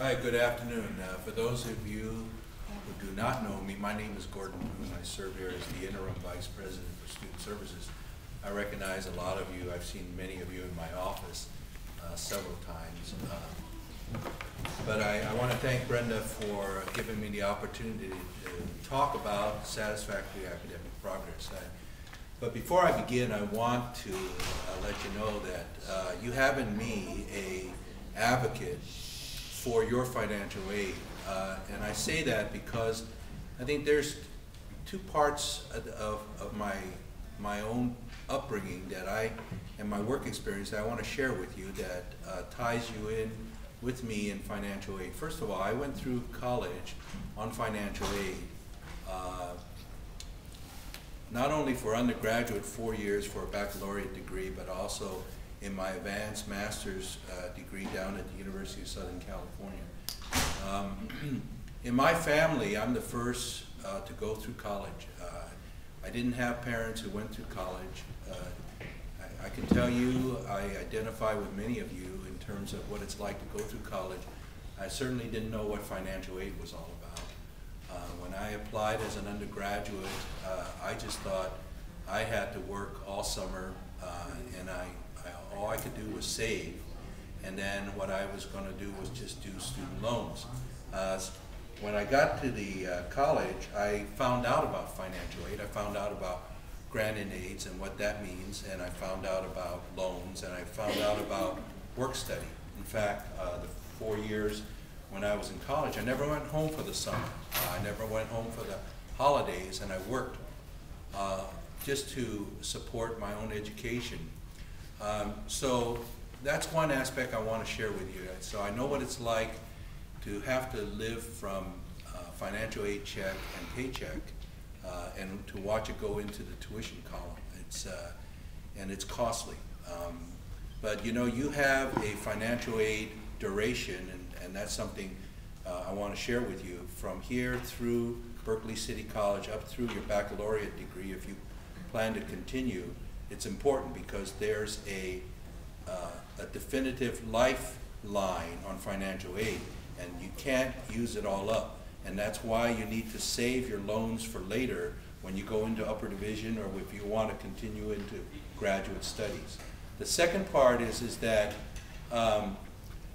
Hi, good afternoon. For those of you who do not know me, my name is Gordon Boone. I serve here as the Interim Vice President for Student Services. I recognize a lot of you. I've seen many of you in my office several times. But I want to thank Brenda for giving me the opportunity to talk about satisfactory academic progress. But before I begin, I want to let you know that you have in me an advocate for your financial aid. And I say that because I think there's two parts of my own upbringing that and my work experience that I want to share with you that ties you in with me in financial aid. First of all, I went through college on financial aid, not only for undergraduate 4 years for a baccalaureate degree, but also in my advanced master's degree down at the University of Southern California. In my family, I'm the first to go through college. I didn't have parents who went through college. I can tell you, I identify with many of you in terms of what it's like to go through college. I certainly didn't know what financial aid was all about. When I applied as an undergraduate, I just thought I had to work all summer, and all I could do was save, and then what I was going to do was just do student loans. When I got to the college, I found out about financial aid. I found out about grant and aids and what that means, and I found out about loans, and I found out about work study. In fact, the 4 years when I was in college, I never went home for the summer. I never went home for the holidays, and I worked just to support my own education. So that's one aspect I want to share with you. So I know what it's like to have to live from financial aid check and paycheck and to watch it go into the tuition column. And it's costly. But you know, you have a financial aid duration, and that's something I want to share with you. From here through Berkeley City College up through your baccalaureate degree, if you plan to continue, it's important because there's a definitive lifeline on financial aid, and you can't use it all up. And that's why you need to save your loans for later when you go into upper division or if you want to continue into graduate studies. The second part is that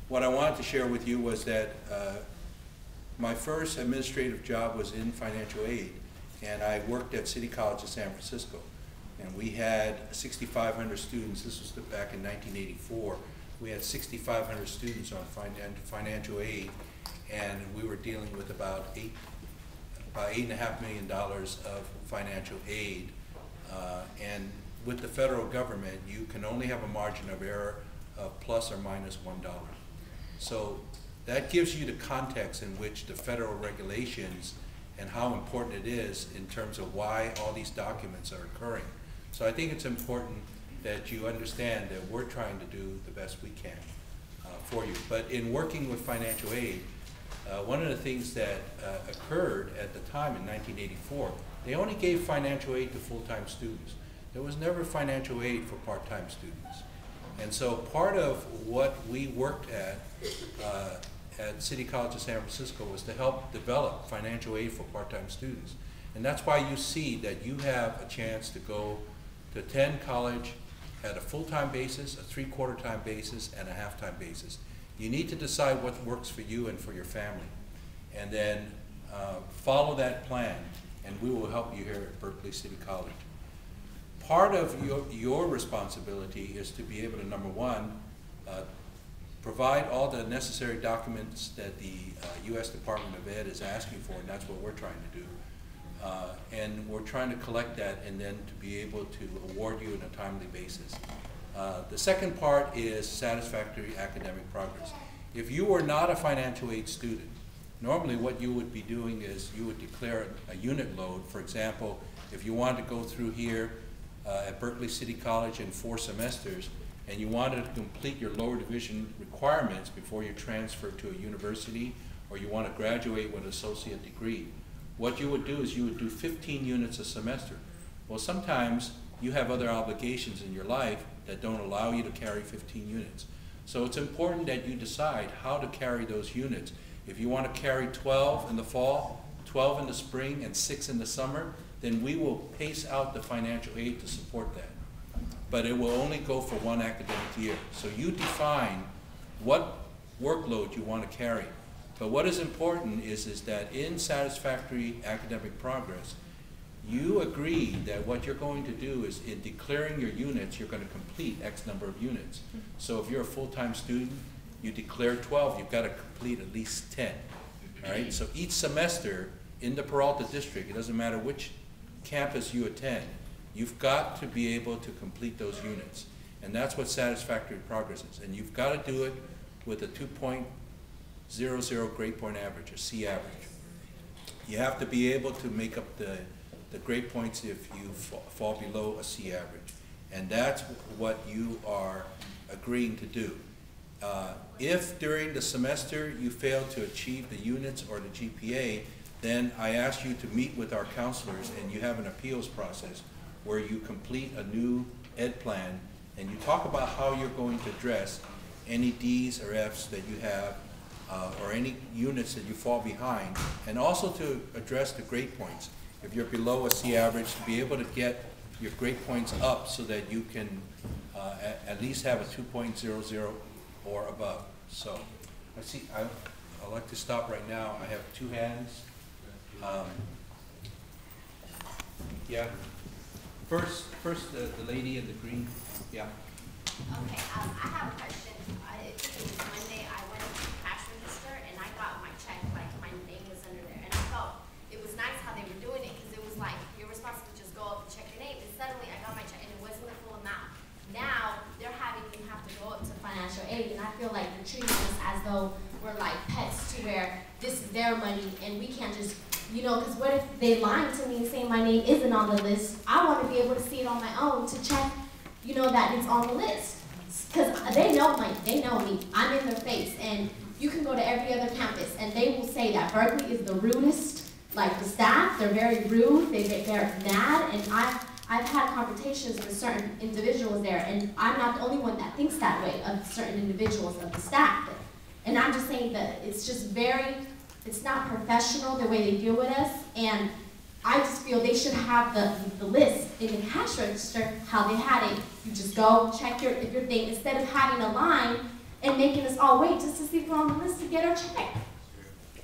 what I wanted to share with you was that my first administrative job was in financial aid, and I worked at City College of San Francisco. And we had 6,500 students. This was back in 1984. We had 6,500 students on financial aid, and we were dealing with about $8.5 million of financial aid. And with the federal government, you can only have a margin of error of plus or minus $1. So that gives you the context in which the federal regulations and how important it is in terms of why all these documents are occurring. So I think it's important that you understand that we're trying to do the best we can for you. But in working with financial aid, one of the things that occurred at the time in 1984, they only gave financial aid to full-time students. There was never financial aid for part-time students. And so part of what we worked at City College of San Francisco was to help develop financial aid for part-time students. And that's why you see that you have a chance to go to attend college at a full-time basis, a three-quarter-time basis, and a half-time basis. You need to decide what works for you and for your family. And then follow that plan, and we will help you here at Berkeley City College. Part of your responsibility is to be able to, number one, provide all the necessary documents that the U.S. Department of Ed is asking for, and that's what we're trying to do. And we're trying to collect that and then to be able to award you on a timely basis. The second part is satisfactory academic progress. If you were not a financial aid student, normally what you would be doing is you would declare a unit load. For example, if you wanted to go through here at Berkeley City College in 4 semesters, and you wanted to complete your lower division requirements before you transfer to a university, or you want to graduate with an associate degree, what you would do is you would do 15 units a semester. Well, sometimes you have other obligations in your life that don't allow you to carry 15 units. So it's important that you decide how to carry those units. If you want to carry 12 in the fall, 12 in the spring, and 6 in the summer, then we will pace out the financial aid to support that. But it will only go for one academic year. So you define what workload you want to carry. But what is important is that in satisfactory academic progress, you agree that what you're going to do is in declaring your units, you're going to complete X number of units. So if you're a full-time student, you declare 12, you've got to complete at least 10. All right? So each semester in the Peralta district, it doesn't matter which campus you attend, you've got to be able to complete those units. And that's what satisfactory progress is. And you've got to do it with a 2.00 grade point average, or C average. You have to be able to make up the grade points if you fall below a C average. And that's what you are agreeing to do. If during the semester you fail to achieve the units or the GPA, then I ask you to meet with our counselors, and you have an appeals process where you complete a new ed plan and you talk about how you're going to address any D's or F's that you have, or any units that you fall behind, and also to address the grade points. If you're below a C average, to be able to get your grade points up so that you can at least have a 2.00 or above. So I see, I'd like to stop right now. I have 2 hands. Yeah. First the lady in the green. Yeah. Okay, I have a question. I think it was Monday, I went to the cash register and I got my check, like my name was under there. And I felt it was nice how they were doing it, because it was like, you're responsible to just go up and check your name. And suddenly I got my check and it wasn't the full amount. Now, they're having you have to go up to financial aid, and I feel like they're treating us as though we're like pets, to where this is their money and we can't just, you know, because what if they lying to me and saying my name isn't on the list? I want to be able to see it on my own to check, you know, that it's on the list. Because they know me, I'm in their face, and you can go to every other campus and they will say that Berkeley is the rudest, like the staff, they're very rude, they're mad, and I've had confrontations with certain individuals there, and I'm not the only one that thinks that way of certain individuals of the staff. And I'm just saying that it's just it's not professional the way they deal with us, and I just feel they should have the list in the cash register, how they had it. You just go, check your thing, instead of having a line and making us all wait just to see if we're on the list to get our check.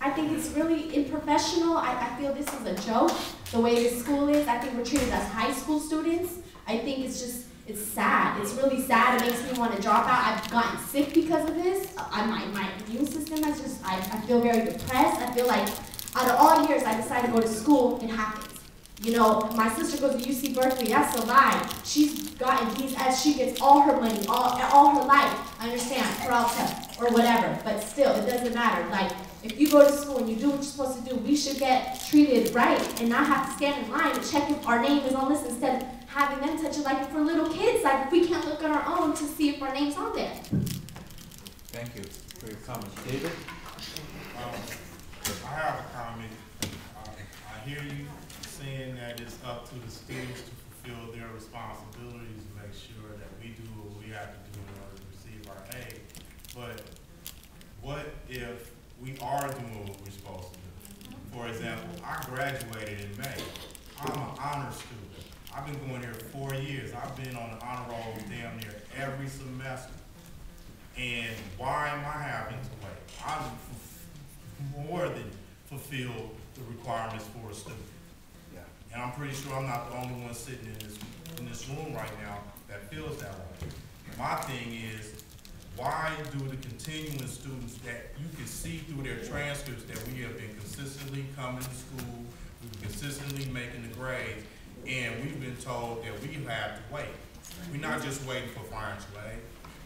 I think it's really unprofessional. I feel this is a joke, the way this school is. I think we're treated as high school students. I think it's sad. It's really sad. It makes me want to drop out. I've gotten sick because of this. My immune system has just, I feel very depressed. I feel like out of all years, I decided to go to school in Hopkins. You know, my sister goes to UC Berkeley. That's a lie. She's gotten D's as she gets all her money, all her life. I understand, Peralta or whatever, but still, it doesn't matter. Like, if you go to school and you do what you're supposed to do, we should get treated right and not have to stand in line and check if our name is on this instead of having them touch it like for little kids. Like, we can't look at our own to see if our name's on there. Thank you for your comments. David? I have a comment. I hear you saying that it's up to the students to fulfill their responsibilities and make sure that we do what we have to do in order to receive our aid. But what if we are doing what we're supposed to do? For example, I graduated in May. I'm an honor student. I've been going here 4 years. I've been on the honor roll damn near every semester. And why am I having to wait? I've more than fulfilled the requirements for a student. Yeah. And I'm pretty sure I'm not the only one sitting in this room right now that feels that way. My thing is, why do the continuing students that you can see through their transcripts that we have been consistently coming to school, we've been consistently making the grades, and we've been told that we have to wait. We're not just waiting for financial aid,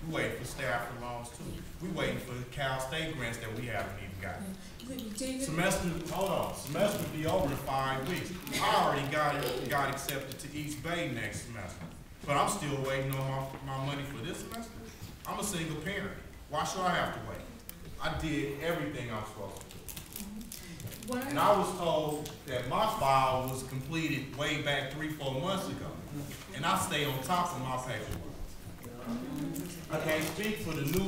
we're waiting for staff loans too. We're waiting for the Cal State grants that we haven't even gotten. Semester will be over in 5 weeks. I already got accepted to East Bay next semester, but I'm still waiting on my money for this semester. I'm a single parent. Why should I have to wait? I did everything I'm supposed to do. And I was told that my file was completed way back 3-4 months ago. And I stay on top of my paperwork. I can't speak for the new